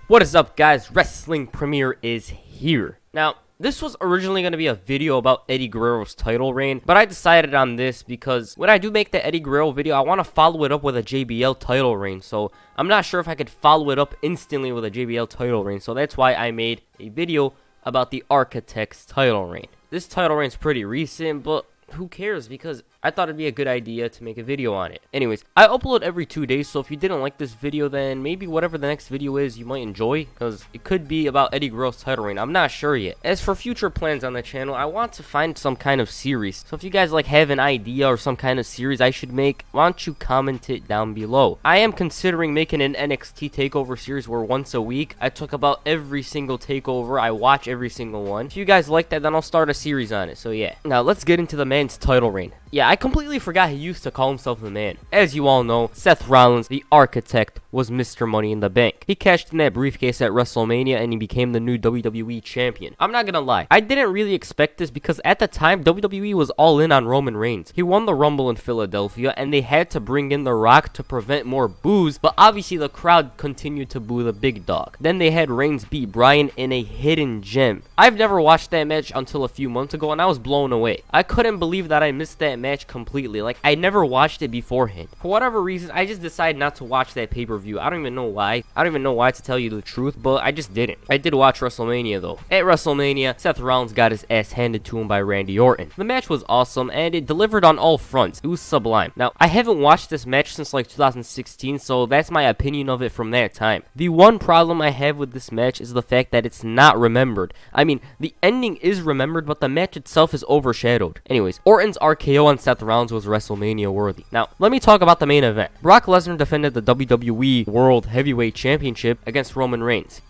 What is up, guys? Wrestling Premiere is here. Now, this was originally going to be a video about Eddie Guerrero's title reign, but I decided on this because when I do make the Eddie Guerrero video, I want to follow it up with a JBL title reign, so I'm not sure if I could follow it up instantly with a JBL title reign, so that's why I made a video about the Architect's title reign. This title reign is pretty recent, but who cares, because I thought it'd be a good idea to make a video on it. Anyways, I upload every 2 days, so if you didn't like this video, then maybe whatever the next video is, you might enjoy, because it could be about Eddie Guerrero's title reign. I'm not sure yet. As for future plans on the channel, I want to find some kind of series. So if you guys have an idea or some kind of series I should make, why don't you comment it down below. I am considering making an NXT TakeOver series where once a week, I talk about every single TakeOver. I watch every single one. If you guys like that, then I'll start a series on it. So yeah. Now, let's get into the man's title reign. Yeah, I completely forgot he used to call himself the man. As you all know, Seth Rollins, the Architect, was Mr. Money in the Bank. He cashed in that briefcase at WrestleMania and he became the new WWE champion. I'm not gonna lie, I didn't really expect this because at the time, WWE was all in on Roman Reigns. He won the Rumble in Philadelphia and they had to bring in The Rock to prevent more boos, but obviously the crowd continued to boo the big dog. Then they had Reigns beat Bryan in a hidden gem. I've never watched that match until a few months ago and I was blown away. I couldn't believe that I missed that match completely. Like, I never watched it beforehand. For whatever reason, I just decided not to watch that pay-per-view. I don't even know why. I don't even know why, to tell you the truth, but I just didn't. I did watch WrestleMania though. At WrestleMania, Seth Rollins got his ass handed to him by Randy Orton. The match was awesome and it delivered on all fronts. It was sublime. Now, I haven't watched this match since like 2016, so that's my opinion of it from that time. The one problem I have with this match is the fact that it's not remembered. I mean, the ending is remembered, but the match itself is overshadowed. Anyways, Orton's RKO on Seth Rollins was WrestleMania worthy. Now, let me talk about the main event. Brock Lesnar defended the WWE World Heavyweight Championship against Roman Reigns.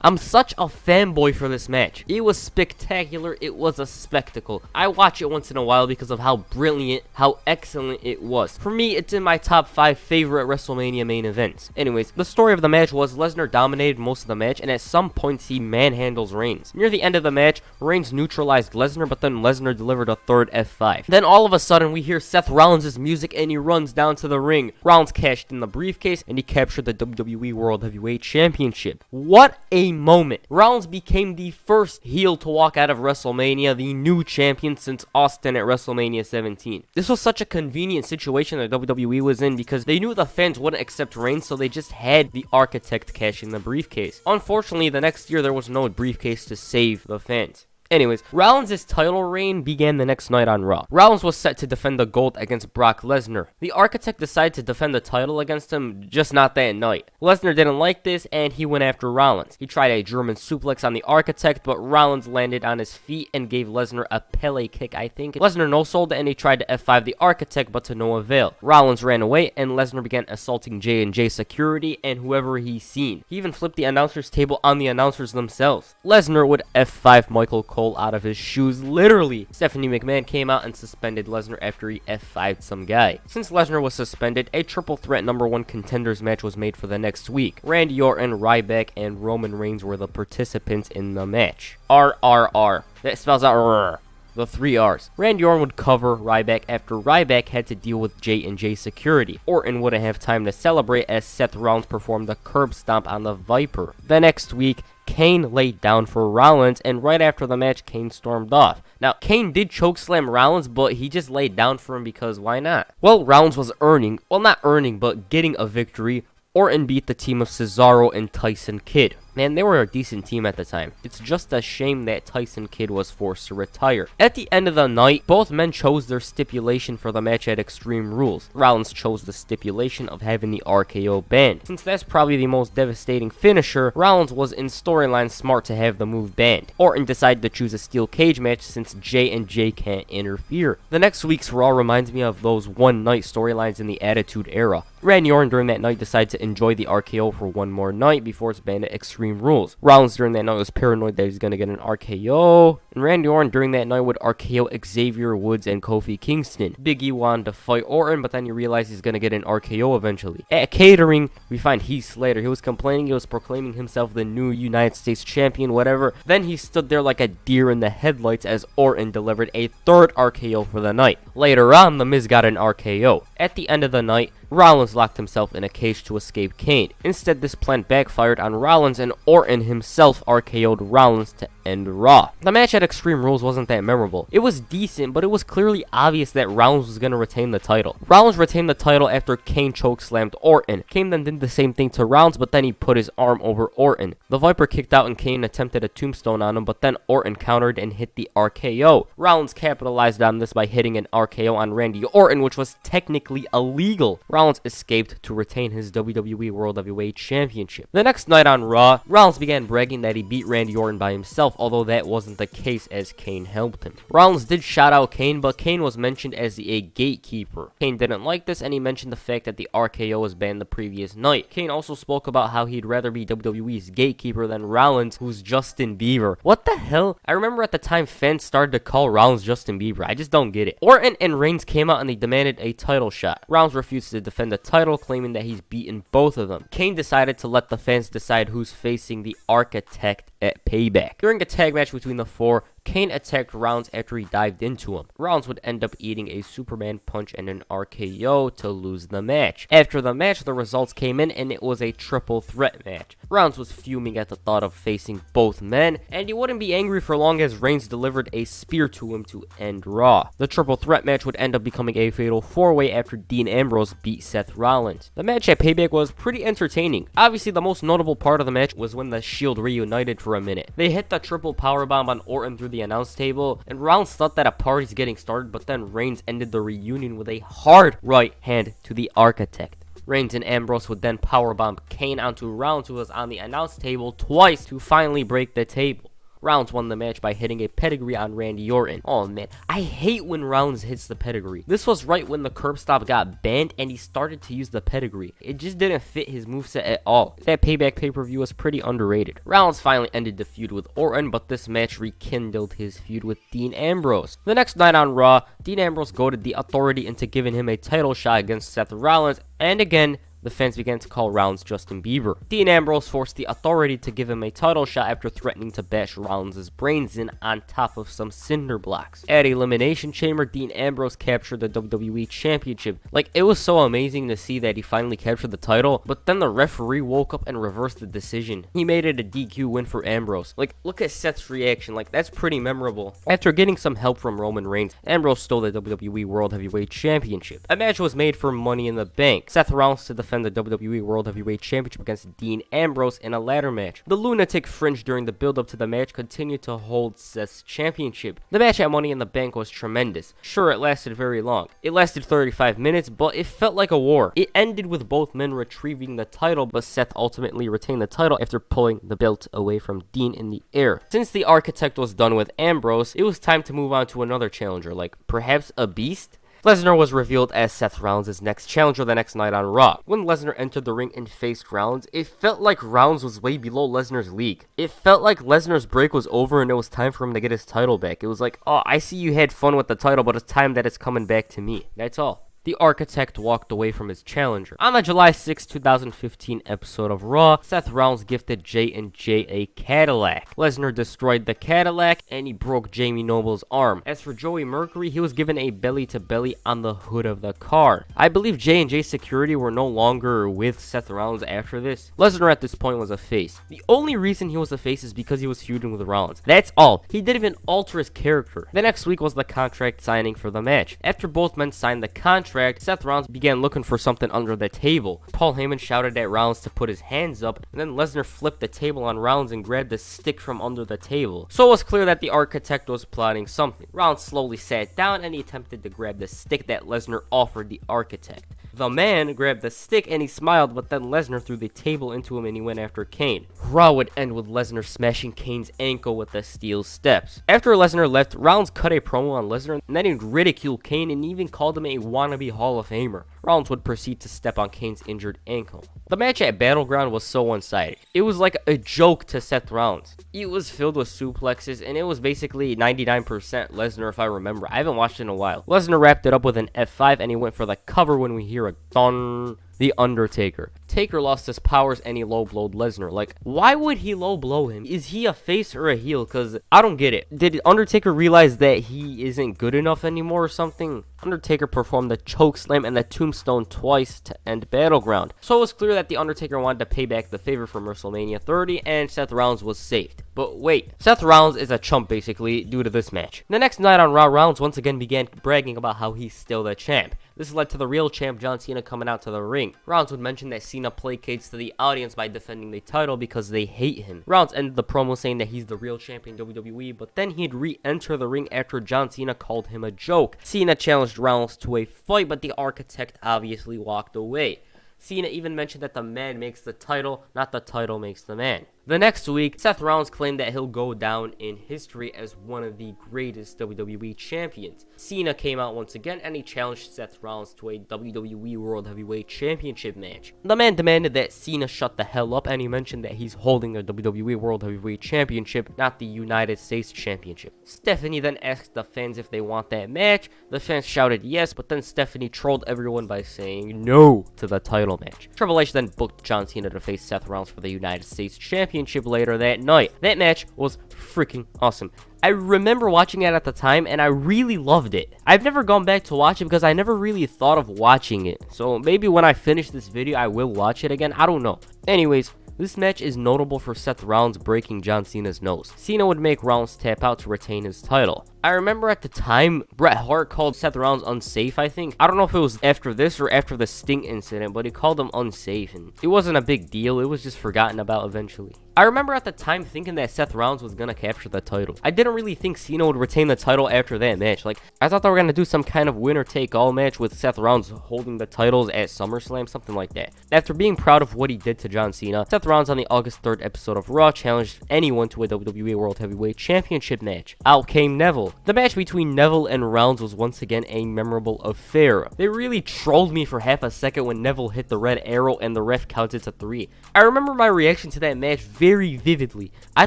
I'm such a fanboy for this match. It was spectacular. It was a spectacle. I watch it once in a while because of how brilliant, how excellent it was. For me, it's in my top 5 favorite WrestleMania main events. Anyways, the story of the match was Lesnar dominated most of the match, and at some points he manhandles Reigns. Near the end of the match, Reigns neutralized Lesnar, but then Lesnar delivered a third F5. Then all of a sudden, we hear Seth Rollins' music, and he runs down to the ring. Rollins cashed in the briefcase, and he captured the WWE World Heavyweight Championship. What a moment. Rollins became the first heel to walk out of WrestleMania, the new champion since Austin at WrestleMania 17. This was such a convenient situation that WWE was in because they knew the fans wouldn't accept Reigns, so they just had the Architect cash in the briefcase. Unfortunately, the next year there was no briefcase to save the fans. Anyways, Rollins' title reign began the next night on Raw. Rollins was set to defend the gold against Brock Lesnar. The Architect decided to defend the title against him, just not that night. Lesnar didn't like this, and he went after Rollins. He tried a German suplex on the Architect, but Rollins landed on his feet and gave Lesnar a Pele kick, I think. Lesnar no-sold, and he tried to F5 the Architect, but to no avail. Rollins ran away, and Lesnar began assaulting J&J security and whoever he's seen. He even flipped the announcer's table on the announcers themselves. Lesnar would F5 Michael Cole out of his shoes, literally. Stephanie McMahon came out and suspended Lesnar after he F5'd some guy. Since Lesnar was suspended, a triple threat #1 contenders match was made for the next week. Randy Orton, Ryback, and Roman Reigns were the participants in the match. RRR. That spells out RR. The 3 R's. Randy Orton would cover Ryback after Ryback had to deal with J&J security. Orton wouldn't have time to celebrate as Seth Rollins performed a curb stomp on the Viper. The next week, Kane laid down for Rollins, and right after the match, Kane stormed off. Now, Kane did chokeslam Rollins, but he just laid down for him because why not? Well, Rollins was but getting a victory. Orton beat the team of Cesaro and Tyson Kidd. Man, they were a decent team at the time. It's just a shame that Tyson Kidd was forced to retire. At the end of the night, both men chose their stipulation for the match at Extreme Rules. Rollins chose the stipulation of having the RKO banned. Since that's probably the most devastating finisher, Rollins was in storyline smart to have the move banned. Orton decided to choose a steel cage match since J&J can't interfere. The next week's Raw reminds me of those one-night storylines in the Attitude Era. Randy Orton during that night decided to enjoy the RKO for one more night before it's banned at Extreme Rules. Rollins during that night was paranoid that he's going to get an RKO, and Randy Orton during that night would RKO Xavier Woods and Kofi Kingston. Big E wanted to fight Orton, but then he realized he's going to get an RKO eventually. At catering, we find Heath Slater. He was complaining, he was proclaiming himself the new United States champion, whatever. Then he stood there like a deer in the headlights as Orton delivered a third RKO for the night. Later on, The Miz got an RKO. At the end of the night, Rollins locked himself in a cage to escape Kane. Instead, this plan backfired on Rollins, and Orton himself RKO'd Rollins to end Raw. The match at Extreme Rules wasn't that memorable. It was decent, but it was clearly obvious that Rollins was going to retain the title. Rollins retained the title after Kane chokeslammed Orton. Kane then did the same thing to Rollins, but then he put his arm over Orton. The Viper kicked out and Kane attempted a tombstone on him, but then Orton countered and hit the RKO. Rollins capitalized on this by hitting an RKO on Randy Orton, which was technically illegal. Rollins escaped to retain his WWE World Heavyweight Championship. The next night on Raw, Rollins began bragging that he beat Randy Orton by himself, although that wasn't the case as Kane helped him. Rollins did shout out Kane, but Kane was mentioned as a gatekeeper. Kane didn't like this, and he mentioned the fact that the RKO was banned the previous night. Kane also spoke about how he'd rather be WWE's gatekeeper than Rollins, who's Justin Bieber. What the hell? I remember at the time fans started to call Rollins Justin Bieber. I just don't get it. Orton and Reigns came out and they demanded a title shot. Rollins refused to defend the title, claiming that he's beaten both of them. Kane decided to let the fans decide who's facing the Architect at Payback. During a tag match between the four, Kane attacked Rollins after he dived into him. Rollins would end up eating a Superman punch and an RKO to lose the match. After the match, the results came in and it was a triple threat match. Rollins was fuming at the thought of facing both men, and he wouldn't be angry for long as Reigns delivered a spear to him to end Raw. The triple threat match would end up becoming a fatal four-way after Dean Ambrose beat Seth Rollins. The match at Payback was pretty entertaining. Obviously, the most notable part of the match was when the Shield reunited for a minute. They hit the triple powerbomb on Orton through the announce table, and Rollins thought that a party's getting started, but then Reigns ended the reunion with a hard right hand to the Architect. Reigns and Ambrose would then powerbomb Kane onto Rollins, who was on the announce table twice to finally break the table. Rollins won the match by hitting a pedigree on Randy Orton. Oh man, I hate when Rollins hits the pedigree. This was right when the curb stop got banned and he started to use the pedigree. It just didn't fit his moveset at all. That Payback pay-per-view was pretty underrated. Rollins finally ended the feud with Orton, but this match rekindled his feud with Dean Ambrose. The next night on Raw, Dean Ambrose goaded the Authority into giving him a title shot against Seth Rollins, and again, the fans began to call Rollins Justin Bieber. Dean Ambrose forced the Authority to give him a title shot after threatening to bash Rollins' brains in on top of some cinder blocks. At Elimination Chamber, Dean Ambrose captured the WWE Championship. Like, it was so amazing to see that he finally captured the title, but then the referee woke up and reversed the decision. He made it a DQ win for Ambrose. Like, look at Seth's reaction. Like, that's pretty memorable. After getting some help from Roman Reigns, Ambrose stole the WWE World Heavyweight Championship. A match was made for Money in the Bank. Seth Rollins to defend the WWE World Heavyweight Championship against Dean Ambrose in a ladder match. The Lunatic Fringe during the build-up to the match continued to hold Seth's championship. The match at Money in the Bank was tremendous. Sure, it lasted very long. It lasted 35 minutes, but it felt like a war. It ended with both men retrieving the title, but Seth ultimately retained the title after pulling the belt away from Dean in the air. Since the Architect was done with Ambrose, it was time to move on to another challenger, like perhaps a Beast? Lesnar was revealed as Seth Rollins' next challenger the next night on Raw. When Lesnar entered the ring and faced Rollins, it felt like Rollins was way below Lesnar's league. It felt like Lesnar's break was over and it was time for him to get his title back. It was like, oh, I see you had fun with the title, but it's time that it's coming back to me. That's all. The Architect walked away from his challenger. On the July 6, 2015 episode of Raw, Seth Rollins gifted J&J a Cadillac. Lesnar destroyed the Cadillac and he broke Jamie Noble's arm. As for Joey Mercury, he was given a belly-to-belly on the hood of the car. I believe J&J security were no longer with Seth Rollins after this. Lesnar at this point was a face. The only reason he was a face is because he was feuding with Rollins. That's all. He didn't even alter his character. The next week was the contract signing for the match. After both men signed the contract, Seth Rollins began looking for something under the table. Paul Heyman shouted at Rollins to put his hands up, and then Lesnar flipped the table on Rollins and grabbed the stick from under the table. So it was clear that the Architect was plotting something. Rollins slowly sat down and he attempted to grab the stick that Lesnar offered the Architect. The man grabbed the stick and he smiled, but then Lesnar threw the table into him and he went after Kane. Raw would end with Lesnar smashing Kane's ankle with the steel steps. After Lesnar left, Rollins cut a promo on Lesnar and then he ridiculed Kane and even called him a wannabe Hall of Famer. Rollins would proceed to step on Kane's injured ankle. The match at Battleground was so one-sided. It was like a joke to Seth Rollins. It was filled with suplexes, and it was basically 99% Lesnar if I remember. I haven't watched it in a while. Lesnar wrapped it up with an F5, and he went for the cover when we hear a thun. The Undertaker. Taker lost his powers and he low-blowed Lesnar. Like, why would he low-blow him? Is he a face or a heel? Because I don't get it. Did Undertaker realize that he isn't good enough anymore or something? Undertaker performed the chokeslam and the tombstone twice to end Battleground. So it was clear that the Undertaker wanted to pay back the favor from WrestleMania 30 and Seth Rollins was saved. But wait, Seth Rollins is a chump basically due to this match. The next night on Raw, Rollins once again began bragging about how he's still the champ. This led to the real champ John Cena coming out to the ring. Rollins would mention that Cena placates to the audience by defending the title because they hate him. Rollins ended the promo saying that he's the real champion WWE, but then he'd re-enter the ring after John Cena called him a joke. Cena challenged Rollins to a fight, but the Architect obviously walked away. Cena even mentioned that the man makes the title, not the title makes the man. The next week, Seth Rollins claimed that he'll go down in history as one of the greatest WWE champions. Cena came out once again and he challenged Seth Rollins to a WWE World Heavyweight Championship match. The man demanded that Cena shut the hell up and he mentioned that he's holding a WWE World Heavyweight Championship, not the United States Championship. Stephanie then asked the fans if they want that match. The fans shouted yes, but then Stephanie trolled everyone by saying no to the title match. Triple H then booked John Cena to face Seth Rollins for the United States Championship later that night. That match was freaking awesome. I remember watching it at the time and I really loved it. I've never gone back to watch it because I never really thought of watching it. So maybe when I finish this video I will watch it again. I don't know. Anyways, this match is notable for Seth Rollins breaking John Cena's nose. Cena would make Rollins tap out to retain his title. I remember at the time, Bret Hart called Seth Rollins unsafe, I think. I don't know if it was after this or after the Sting incident, but he called him unsafe, and it wasn't a big deal. It was just forgotten about eventually. I remember at the time thinking that Seth Rollins was gonna capture the title. I didn't really think Cena would retain the title after that match. Like, I thought they were gonna do some kind of winner-take-all match with Seth Rollins holding the titles at SummerSlam, something like that. After being proud of what he did to John Cena, Seth Rollins on the August 3rd episode of Raw challenged anyone to a WWE World Heavyweight Championship match. Out came Neville. The match between Neville and Rollins was once again a memorable affair. They really trolled me for half a second when Neville hit the red arrow and the ref counted to 3. I remember my reaction to that match very vividly. I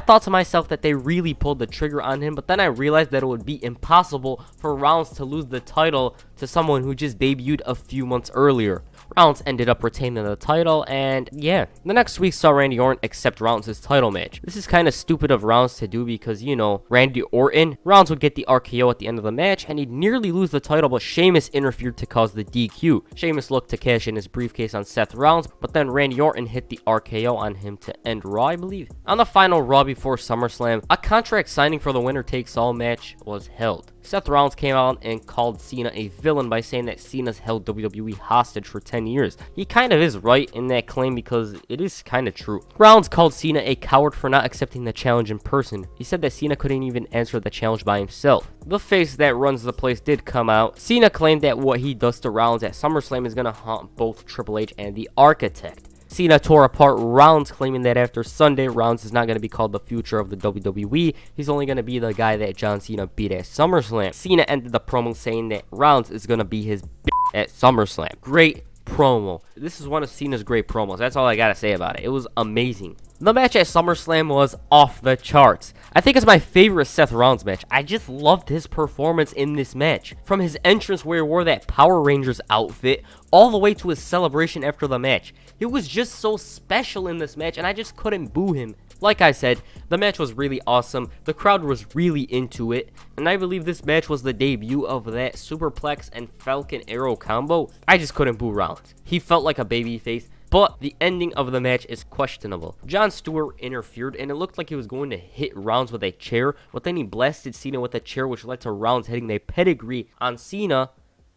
thought to myself that they really pulled the trigger on him, but then I realized that it would be impossible for Rollins to lose the title to someone who just debuted a few months earlier. Rollins ended up retaining the title, and yeah. The next week saw Randy Orton accept Rollins' title match. This is kind of stupid of Rollins to do because, you know, Randy Orton. Rollins would get the RKO at the end of the match, and he'd nearly lose the title, but Sheamus interfered to cause the DQ. Sheamus looked to cash in his briefcase on Seth Rollins, but then Randy Orton hit the RKO on him to end Raw, I believe. On the final Raw before SummerSlam, a contract signing for the winner-takes-all match was held. Seth Rollins came out and called Cena a villain by saying that Cena's held WWE hostage for 10 years. He kind of is right in that claim because it is kind of true. Rollins called Cena a coward for not accepting the challenge in person. He said that Cena couldn't even answer the challenge by himself. The face that runs the place did come out. Cena claimed that what he does to Rollins at SummerSlam is going to haunt both Triple H and the Architect. Cena tore apart Rollins, claiming that after Sunday, Rollins is not going to be called the future of the WWE. He's only going to be the guy that John Cena beat at SummerSlam. Cena ended the promo saying that Rollins is going to be his at SummerSlam. Great promo. This is one of Cena's great promos. That's all I got to say about it. It was amazing. The match at SummerSlam was off the charts. I think it's my favorite Seth Rollins match. I just loved his performance in this match. From his entrance where he wore that Power Rangers outfit, all the way to his celebration after the match. It was just so special in this match, and I just couldn't boo him. Like I said, the match was really awesome. The crowd was really into it, and I believe this match was the debut of that Superplex and Falcon Arrow combo. I just couldn't boo Rollins. He felt like a babyface. But the ending of the match is questionable. Jon Stewart interfered, and it looked like he was going to hit Rollins with a chair, but then he blasted Cena with a chair, which led to Rollins hitting a pedigree on Cena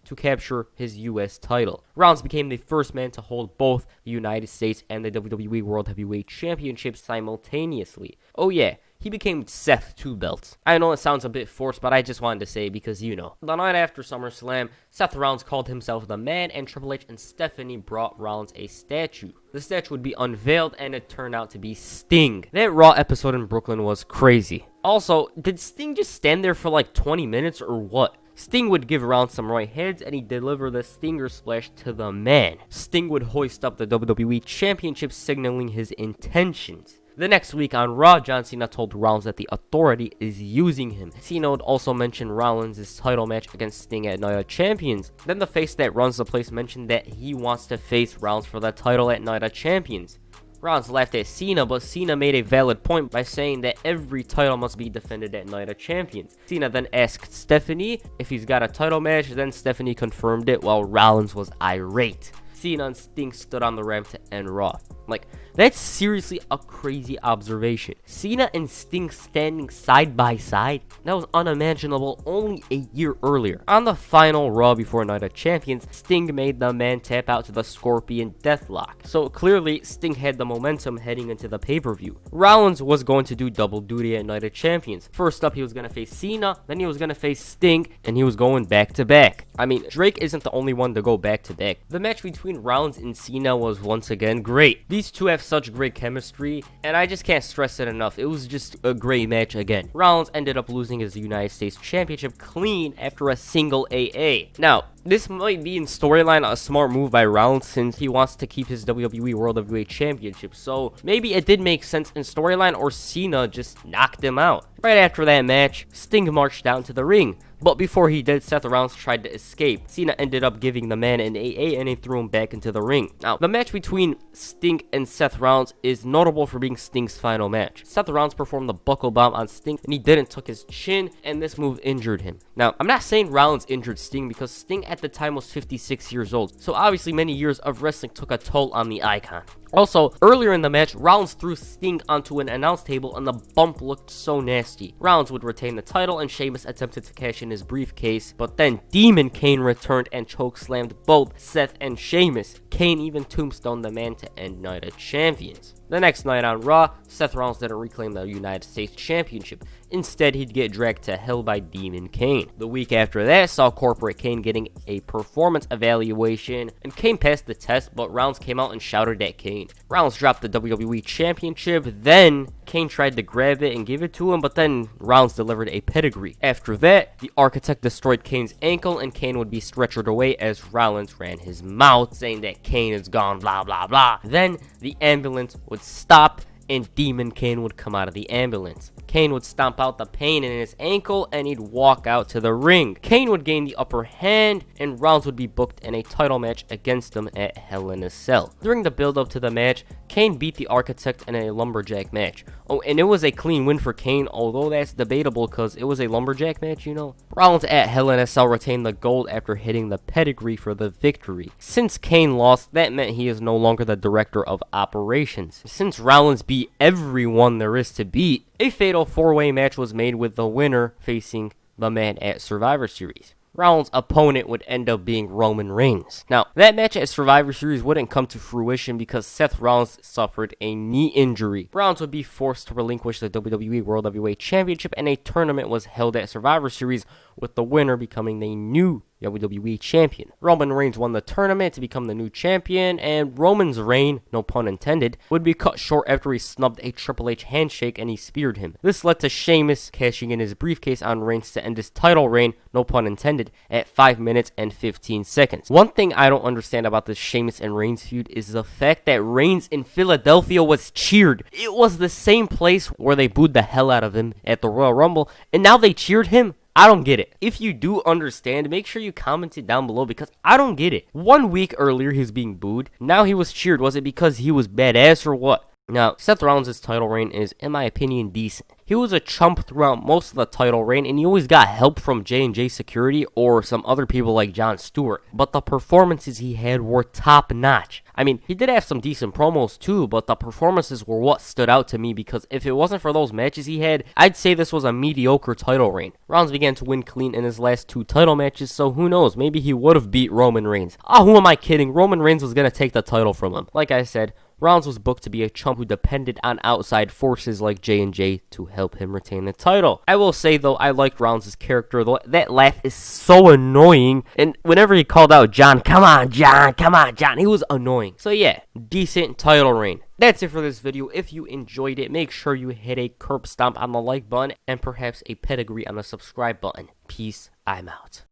to capture his U.S. title. Rollins became the first man to hold both the United States and the WWE World Heavyweight Championship simultaneously. Oh yeah, he became Seth Two Belts. I know it sounds a bit forced, but I just wanted to say because, you know. The night after SummerSlam, Seth Rollins called himself the man, and Triple H and Stephanie brought Rollins a statue. The statue would be unveiled, and it turned out to be Sting. That Raw episode in Brooklyn was crazy. Also, did Sting just stand there for like 20 minutes or what? Sting would give Rollins some right hands, and he'd deliver the Stinger Splash to the man. Sting would hoist up the WWE Championship, signaling his intentions. The next week on Raw, John Cena told Rollins that the Authority is using him. Cena would also mention Rollins' title match against Sting at Night of Champions. Then the face that runs the place mentioned that he wants to face Rollins for the title at Night of Champions. Rollins laughed at Cena, but Cena made a valid point by saying that every title must be defended at Night of Champions. Cena then asked Stephanie if he's got a title match, then Stephanie confirmed it while Rollins was irate. Cena and Sting stood on the ramp to end Raw. Like, that's seriously a crazy observation. Cena and Sting standing side by side? That was unimaginable only a year earlier. On the final Raw before Night of Champions, Sting made the man tap out to the Scorpion Deathlock. So clearly, Sting had the momentum heading into the pay-per-view. Rollins was going to do double duty at Night of Champions. First up, he was going to face Cena, then he was going to face Sting, and he was going back to back. I mean, Drake isn't the only one to go back to back. The match between Rollins and Cena was once again great. These two have such great chemistry, and I just can't stress it enough. It was just a great match again. Rollins ended up losing his United States Championship clean after a single AA. Now, this might be in storyline a smart move by Rollins since he wants to keep his WWE World Heavyweight Championship, so maybe it did make sense in storyline, or Cena just knocked him out. Right after that match, Sting marched down to the ring, but before he did, Seth Rollins tried to escape. Cena ended up giving the man an AA and he threw him back into the ring. Now, the match between Sting and Seth Rollins is notable for being Sting's final match. Seth Rollins performed the buckle bomb on Sting and he didn't tuck his chin, and this move injured him. Now, I'm not saying Rollins injured Sting because Sting at the time was 56 years old, so obviously many years of wrestling took a toll on the icon. Also, earlier in the match, Rollins threw Sting onto an announce table and the bump looked so nasty. Rollins would retain the title and Sheamus attempted to cash in his briefcase, but then Demon Kane returned and chokeslammed both Seth and Sheamus. Kane even tombstoned the man to end Night of Champions. The next night on Raw, Seth Rollins didn't reclaim the United States Championship. Instead, he'd get dragged to hell by Demon Kane. The week after that saw Corporate Kane getting a performance evaluation, and Kane passed the test, but Rollins came out and shouted at Kane. Rollins dropped the WWE Championship, then Kane tried to grab it and give it to him, but then Rollins delivered a pedigree. After that, the Architect destroyed Kane's ankle, and Kane would be stretchered away as Rollins ran his mouth, saying that Kane is gone, blah, blah, blah. Then, the ambulance would stop, and Demon Kane would come out of the ambulance. Kane would stomp out the pain in his ankle and he'd walk out to the ring. Kane would gain the upper hand and Rollins would be booked in a title match against him at Hell in a Cell. During the build-up to the match, Kane beat the Architect in a lumberjack match. Oh, and it was a clean win for Kane, although that's debatable because it was a lumberjack match, you know. Rollins at Hell in a Cell retained the gold after hitting the pedigree for the victory. Since Kane lost, that meant he is no longer the director of operations. Since Rollins beat everyone there is to beat, a fatal four-way match was made with the winner facing the man at Survivor Series. Rollins' opponent would end up being Roman Reigns. Now, that match at Survivor Series wouldn't come to fruition because Seth Rollins suffered a knee injury. Rollins would be forced to relinquish the WWE World Heavyweight Championship, and a tournament was held at Survivor Series, with the winner becoming the new WWE Champion. Roman Reigns won the tournament to become the new champion, and Roman's reign, no pun intended, would be cut short after he snubbed a Triple H handshake and he speared him. This led to Sheamus cashing in his briefcase on Reigns to end his title reign, no pun intended, at 5 minutes and 15 seconds. One thing I don't understand about this Sheamus and Reigns feud is the fact that Reigns in Philadelphia was cheered. It was the same place where they booed the hell out of him at the Royal Rumble, and now they cheered him? I don't get it. If you do understand, make sure you comment it down below because I don't get it. 1 week earlier, he was being booed. Now he was cheered. Was it because he was badass or what? Now, Seth Rollins' title reign is, in my opinion, decent. He was a chump throughout most of the title reign, and he always got help from J&J Security or some other people like Jon Stewart. But the performances he had were top-notch. I mean, he did have some decent promos too, but the performances were what stood out to me because if it wasn't for those matches he had, I'd say this was a mediocre title reign. Rollins began to win clean in his last 2 title matches, so who knows, maybe he would have beat Roman Reigns. Who am I kidding? Roman Reigns was going to take the title from him. Like I said, Rollins was booked to be a chump who depended on outside forces like J&J to help him retain the title. I will say, though, I liked Rollins' character. Though that laugh is so annoying. And whenever he called out John, come on, John, he was annoying. So yeah, decent title reign. That's it for this video. If you enjoyed it, make sure you hit a curb stomp on the like button and perhaps a pedigree on the subscribe button. Peace, I'm out.